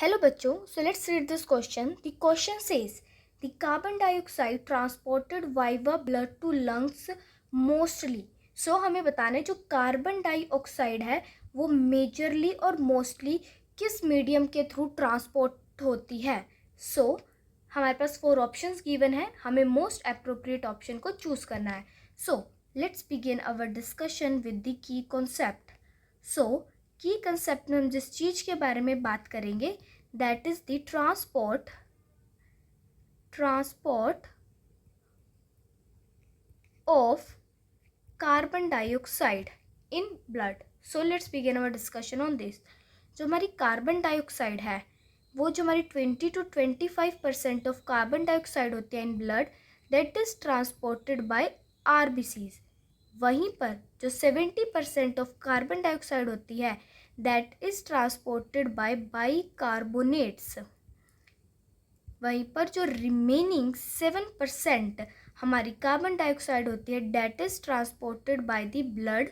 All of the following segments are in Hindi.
Hello बच्चों, so let's read this question. The question says the carbon dioxide transported via blood to lungs mostly. So हमें बताना है जो कार्बन डाइऑक्साइड है वो मेजरली और मोस्टली किस मीडियम के थ्रू ट्रांसपोर्ट होती है. हमारे पास 4 ऑप्शंस गिवन है, हमें मोस्ट अप्रोप्रिएट ऑप्शन को चूज करना है. Let's begin our discussion with the key concept. की कंसेप्ट में हम जिस चीज़ के बारे में बात करेंगे that is the transport of carbon dioxide in blood. Let's begin our discussion on this. जो हमारी कार्बन डाइऑक्साइड है वो जो हमारी 20 to 25% ऑफ कार्बन डाइऑक्साइड होती है in blood that is transported by RBCs. वहीं पर जो 70% ऑफ कार्बन डाइऑक्साइड होती है that is transported by bicarbonates. वहीं पर जो रिमेनिंग 7% हमारी कार्बन डाइऑक्साइड होती है that is transported by the blood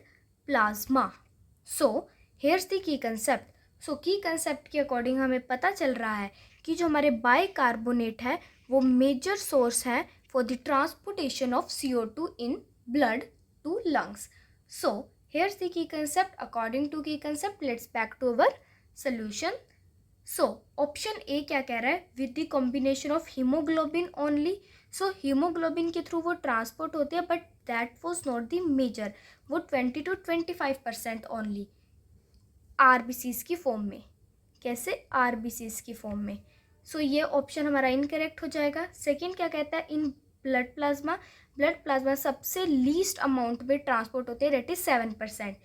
plasma. Hairs the key concept. की कंसेप्ट के अकॉर्डिंग हमें पता चल रहा है कि जो हमारे बाइकार्बोनेट है वो मेजर सोर्स है for the transportation of CO2 in blood to lungs. Here's the key concept. According to key concept, let's back to our solution. Option A क्या कह रहा है? With the combination of hemoglobin only. hemoglobin के थ्रू वो ट्रांसपोर्ट होते हैं but that was not the major. वो 20 to 25% only RBCs की फॉर्म में. कैसे? RBCs की फॉर्म में. ये ऑप्शन हमारा इनकरेक्ट हो जाएगा. सेकेंड क्या कहता है? इन ब्लड प्लाज्मा सबसे लीस्ट अमाउंट में ट्रांसपोर्ट होते हैं that is 7%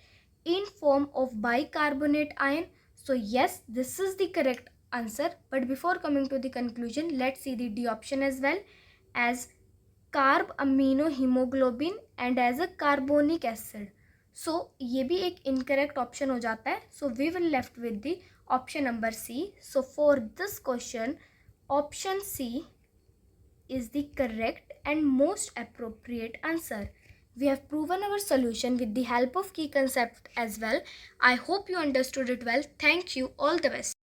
in form of bicarbonate ion. Yes, this is the correct answer. But before coming to the conclusion let's see the D option as well as carbaminohaemoglobin and as a carbonic acid. ये भी एक इनकरेक्ट ऑप्शन हो जाता है. We will left with the option number C. For this question option C is the correct and most appropriate answer. We have proven our solution with the help of key concept as well. I hope you understood it well. Thank you. All the best.